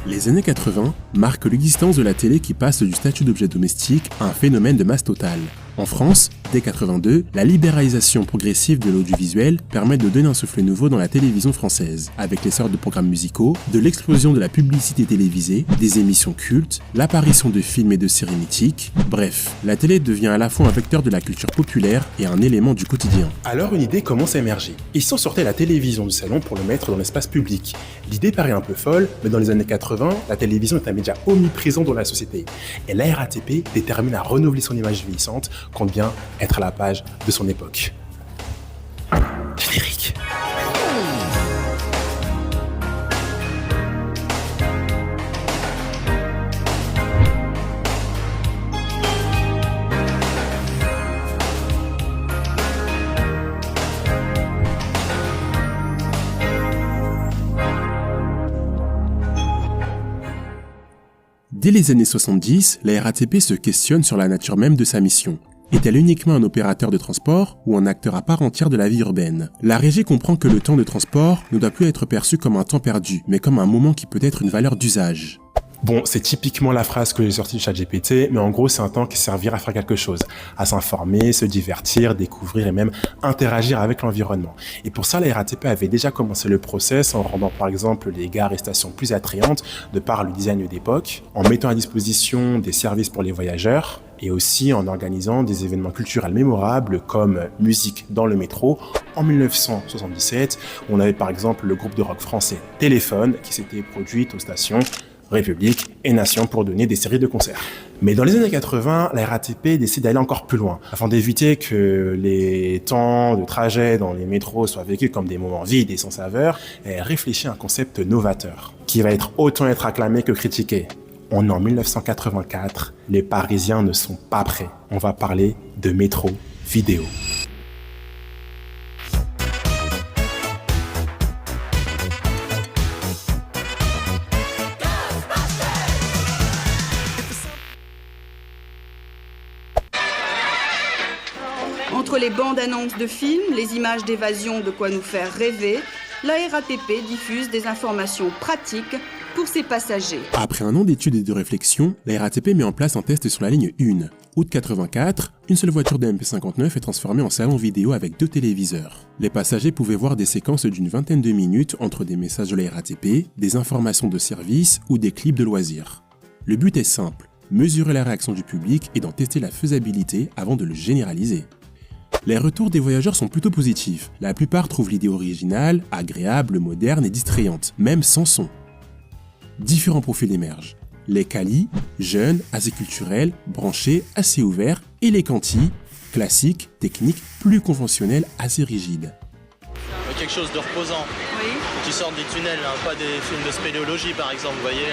Les années 80 marquent l'existence de la télé qui passe du statut d'objet domestique à un phénomène de masse totale. En France, dès 82, la libéralisation progressive de l'audiovisuel permet de donner un souffle nouveau dans la télévision française, avec l'essor de programmes musicaux, de l'explosion de la publicité télévisée, des émissions cultes, l'apparition de films et de séries mythiques. Bref, la télé devient à la fois un vecteur de la culture populaire et un élément du quotidien. Alors une idée commence à émerger. Ils sont sortis la télévision du salon pour le mettre dans l'espace public. L'idée paraît un peu folle, mais dans les années 80, la télévision est un média omniprésent dans la société. Et la RATP détermine à renouveler son image vieillissante, compte bien être à la page de son époque. Générique. Dès les années 70, la RATP se questionne sur la nature même de sa mission. Est-elle uniquement un opérateur de transport ou un acteur à part entière de la vie urbaine? La régie comprend que le temps de transport ne doit plus être perçu comme un temps perdu, mais comme un moment qui peut être une valeur d'usage. Bon, c'est typiquement la phrase que j'ai sortie du ChatGPT, mais en gros, c'est un temps qui servira à faire quelque chose, à s'informer, se divertir, découvrir et même interagir avec l'environnement. Et pour ça, la RATP avait déjà commencé le process en rendant par exemple les gares et stations plus attrayantes de par le design d'époque, en mettant à disposition des services pour les voyageurs, et aussi en organisant des événements culturels mémorables comme musique dans le métro en 1977, où on avait par exemple le groupe de rock français Téléphone qui s'était produit aux stations République et Nation pour donner des séries de concerts. Mais dans les années 80, la RATP décide d'aller encore plus loin. Afin d'éviter que les temps de trajet dans les métros soient vécus comme des moments vides et sans saveur, elle réfléchit à un concept novateur, qui va autant être acclamé que critiqué. On est en 1984, les Parisiens ne sont pas prêts. On va parler de métro vidéo. Entre les bandes annonces de films, les images d'évasion de quoi nous faire rêver, la RATP diffuse des informations pratiques pour ses passagers. Après un an d'études et de réflexion, la RATP met en place un test sur la ligne 1. Août 84, une seule voiture de MP59 est transformée en salon vidéo avec 2 téléviseurs. Les passagers pouvaient voir des séquences d'une vingtaine de minutes entre des messages de la RATP, des informations de service ou des clips de loisirs. Le but est simple, mesurer la réaction du public et d'en tester la faisabilité avant de le généraliser. Les retours des voyageurs sont plutôt positifs. La plupart trouvent l'idée originale, agréable, moderne et distrayante, même sans son. Différents profils émergent. Les qualis, jeunes, assez culturels, branchés, assez ouverts, et les quantis, classiques, techniques, plus conventionnels, assez rigides. Quelque chose de reposant, Oui. qui sortent des tunnels, hein, pas des films de spéléologie par exemple, vous voyez.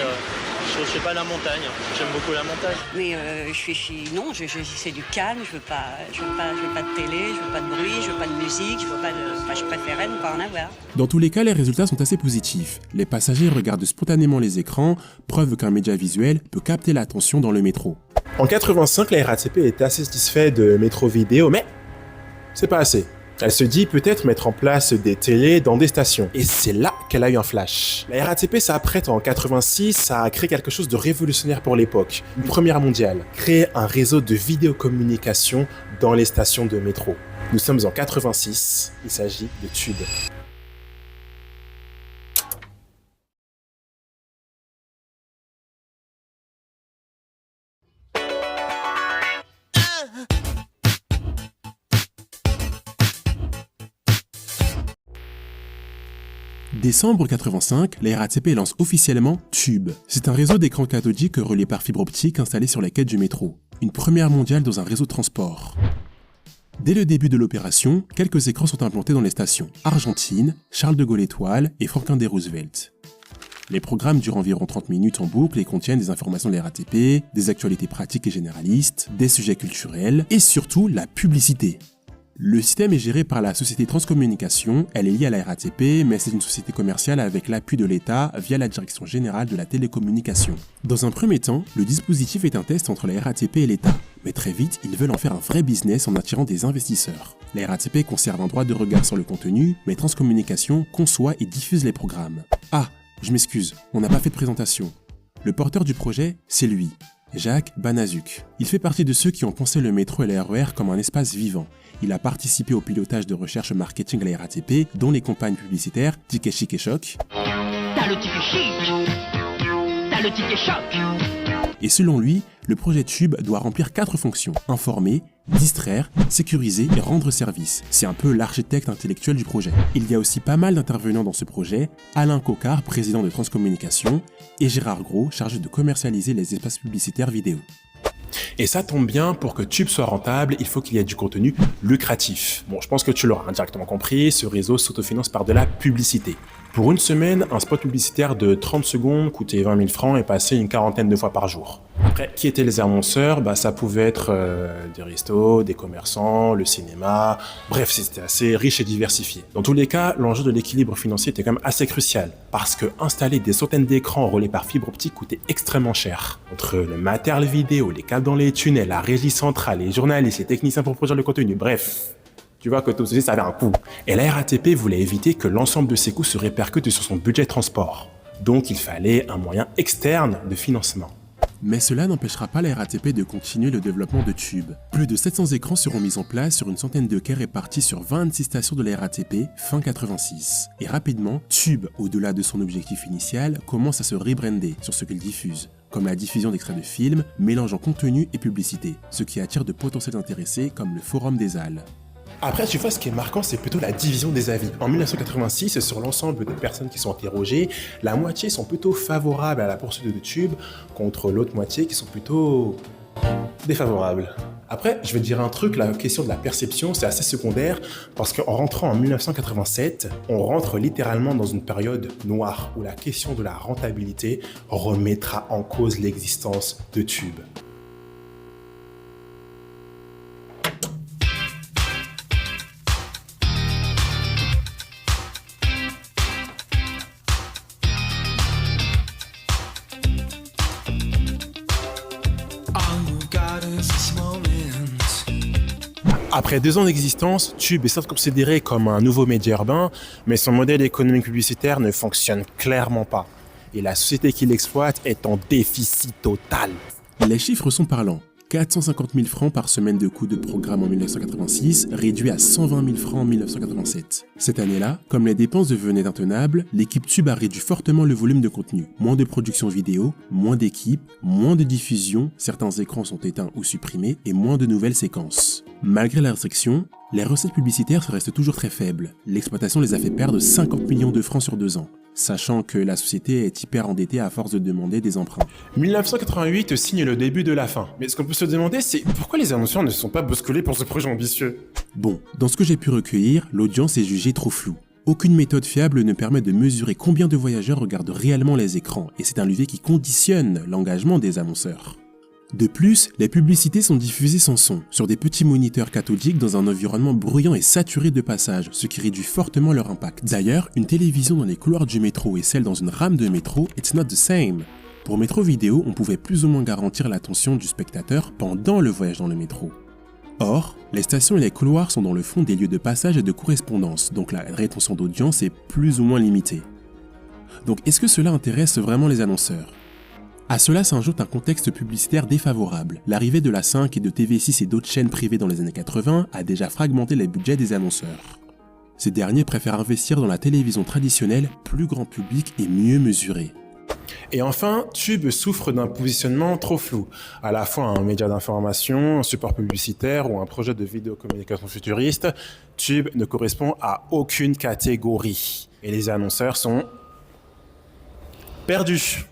Je sais pas, la montagne, j'aime beaucoup la montagne. Mais c'est du calme, je veux pas de télé, je veux pas de bruit, je veux pas de musique, je préférais ne pas en avoir. Dans tous les cas, les résultats sont assez positifs. Les passagers regardent spontanément les écrans, preuve qu'un média visuel peut capter l'attention dans le métro. En 85, la RATP était assez satisfaite de métro vidéo, mais c'est pas assez. Elle se dit peut-être mettre en place des télés dans des stations. Et c'est là qu'elle a eu un flash. La RATP s'apprête en 86 à créer quelque chose de révolutionnaire pour l'époque. Une première mondiale. Créer un réseau de vidéocommunication dans les stations de métro. Nous sommes en 86. Il s'agit de Tube. Décembre 85, la RATP lance officiellement Tube. C'est un réseau d'écrans cathodiques reliés par fibre optique installé sur les quais du métro. Une première mondiale dans un réseau de transport. Dès le début de l'opération, quelques écrans sont implantés dans les stations Argentine, Charles de Gaulle Étoile et Franklin D. Roosevelt. Les programmes durent environ 30 minutes en boucle et contiennent des informations de la RATP, des actualités pratiques et généralistes, des sujets culturels et surtout la publicité. Le système est géré par la société Transcommunication, elle est liée à la RATP, mais c'est une société commerciale avec l'appui de l'État via la Direction Générale de la Télécommunication. Dans un premier temps, le dispositif est un test entre la RATP et l'État, mais très vite, ils veulent en faire un vrai business en attirant des investisseurs. La RATP conserve un droit de regard sur le contenu, mais Transcommunication conçoit et diffuse les programmes. Ah, Je m'excuse, on n'a pas fait de présentation. Le porteur du projet, c'est lui, Jacques Banazuk. Il fait partie de ceux qui ont pensé le métro et le RER comme un espace vivant. Il a participé au pilotage de recherche marketing à la RATP, dont les campagnes publicitaires Ticket Chic et Choc. T'as le ticket chic, t'as le ticket choc. Et selon lui, le projet Tube doit remplir 4 fonctions: informer, distraire, sécuriser et rendre service. C'est un peu l'architecte intellectuel du projet. Il y a aussi pas mal d'intervenants dans ce projet: Alain Coquart, président de Transcommunication, et Gérard Gros, chargé de commercialiser les espaces publicitaires vidéo. Et ça tombe bien, pour que Tube soit rentable, il faut qu'il y ait du contenu lucratif. Bon, je pense que tu l'auras indirectement compris, ce réseau s'autofinance par de la publicité. Pour une semaine, un spot publicitaire de 30 secondes coûtait 20 000 francs et passait une quarantaine de fois par jour. Après, qui étaient les annonceurs? Ça pouvait être des restos, des commerçants, le cinéma, bref, c'était assez riche et diversifié. Dans tous les cas, l'enjeu de l'équilibre financier était quand même assez crucial, parce que installer des centaines d'écrans relais par fibre optique coûtait extrêmement cher. Entre le matériel vidéo, les câbles dans les tunnels, la régie centrale, les journalistes, les techniciens pour produire le contenu, bref... Tu vois que tout ceci, ça avait un coût. Et la RATP voulait éviter que l'ensemble de ces coûts se répercutent sur son budget transport. Donc il fallait un moyen externe de financement. Mais cela n'empêchera pas la RATP de continuer le développement de Tube. Plus de 700 écrans seront mis en place sur une centaine de quais répartis sur 26 stations de la RATP fin 86. Et rapidement, Tube, au-delà de son objectif initial, commence à se rebrander sur ce qu'il diffuse, comme la diffusion d'extraits de films, mélangeant contenu et publicité, ce qui attire de potentiels intéressés comme le Forum des Halles. Après, tu vois, ce qui est marquant, c'est plutôt la division des avis. En 1986, sur l'ensemble des personnes qui sont interrogées, la moitié sont plutôt favorables à la poursuite de Tube, contre l'autre moitié qui sont plutôt défavorables. Après, je vais te dire un truc, la question de la perception, c'est assez secondaire, parce qu'en rentrant en 1987, on rentre littéralement dans une période noire, où la question de la rentabilité remettra en cause l'existence de Tube. Après 2 ans d'existence, Tube est certes considéré comme un nouveau média urbain, mais son modèle économique publicitaire ne fonctionne clairement pas. Et la société qui l'exploite est en déficit total. Les chiffres sont parlants. 450 000 francs par semaine de coût de programme en 1986, réduit à 120 000 francs en 1987. Cette année-là, comme les dépenses devenaient intenables, l'équipe Tube a réduit fortement le volume de contenu. Moins de production vidéo, moins d'équipes, moins de diffusion, certains écrans sont éteints ou supprimés, et moins de nouvelles séquences. Malgré la restriction, les recettes publicitaires restent toujours très faibles. L'exploitation les a fait perdre 50 millions de francs sur 2 ans. Sachant que la société est hyper endettée à force de demander des emprunts. 1988 signe le début de la fin. Mais ce qu'on peut se demander, c'est pourquoi les annonceurs ne sont pas bousculés pour ce projet ambitieux? Bon, dans ce que j'ai pu recueillir, l'audience est jugée trop floue. Aucune méthode fiable ne permet de mesurer combien de voyageurs regardent réellement les écrans, et c'est un levier qui conditionne l'engagement des annonceurs. De plus, les publicités sont diffusées sans son, sur des petits moniteurs cathodiques dans un environnement bruyant et saturé de passages, ce qui réduit fortement leur impact. D'ailleurs, une télévision dans les couloirs du métro et celle dans une rame de métro, it's not the same. Pour Métro Vidéo, on pouvait plus ou moins garantir l'attention du spectateur pendant le voyage dans le métro. Or, les stations et les couloirs sont dans le fond des lieux de passage et de correspondance, donc la rétention d'audience est plus ou moins limitée. Donc est-ce que cela intéresse vraiment les annonceurs ? À cela s'ajoute un contexte publicitaire défavorable. L'arrivée de la 5 et de TV6 et d'autres chaînes privées dans les années 80 a déjà fragmenté les budgets des annonceurs. Ces derniers préfèrent investir dans la télévision traditionnelle, plus grand public et mieux mesurée. Et enfin, Tube souffre d'un positionnement trop flou. À la fois un média d'information, un support publicitaire ou un projet de vidéocommunication futuriste, Tube ne correspond à aucune catégorie. Et les annonceurs sont perdus.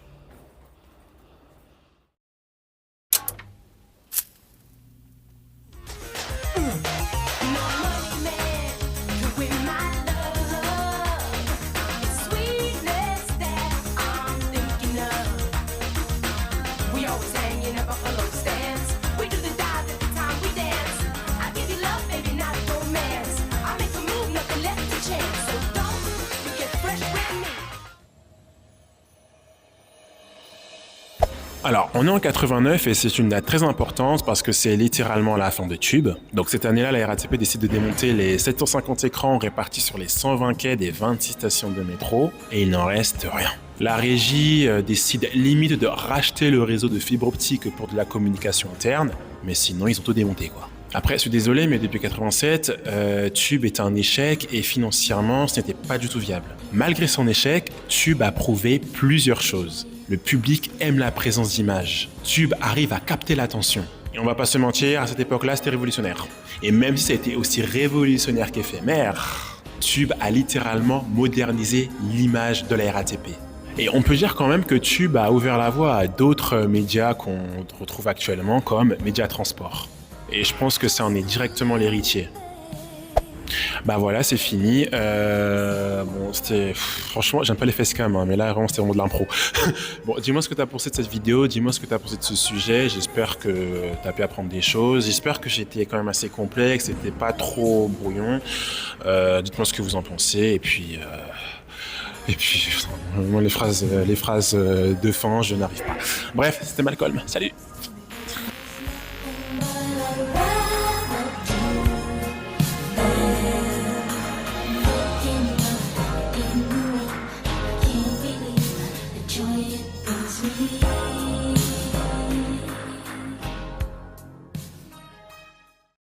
Alors, on est en 89 et c'est une date très importante parce que c'est littéralement la fin de Tube. Donc cette année-là, la RATP décide de démonter les 750 écrans répartis sur les 120 quais des 26 stations de métro et il n'en reste rien. La régie décide limite de racheter le réseau de fibre optique pour de la communication interne, mais sinon ils ont tout démonté quoi. Après, je suis désolé, mais depuis 87, Tube est un échec et financièrement, ce n'était pas du tout viable. Malgré son échec, Tube a prouvé plusieurs choses. Le public aime la présence d'images. Tube arrive à capter l'attention. Et on va pas se mentir, à cette époque-là, c'était révolutionnaire. Et même si ça a été aussi révolutionnaire qu'éphémère, Tube a littéralement modernisé l'image de la RATP. Et on peut dire quand même que Tube a ouvert la voie à d'autres médias qu'on retrouve actuellement comme Média Transport. Et je pense que ça en est directement l'héritier. Bah voilà, c'est fini. Bon, c'était... Franchement, j'aime pas les facecam, hein, mais là, vraiment, c'était vraiment de l'impro. Bon, dis-moi ce que tu as pensé de cette vidéo, dis-moi ce que tu as pensé de ce sujet. J'espère que tu as pu apprendre des choses. J'espère que j'étais quand même assez complexe, c'était pas trop brouillon. Dites-moi ce que vous en pensez. Et puis, moi, les phrases de fin, je n'arrive pas. Bref, c'était Malcolm. Salut! Joy it brings me.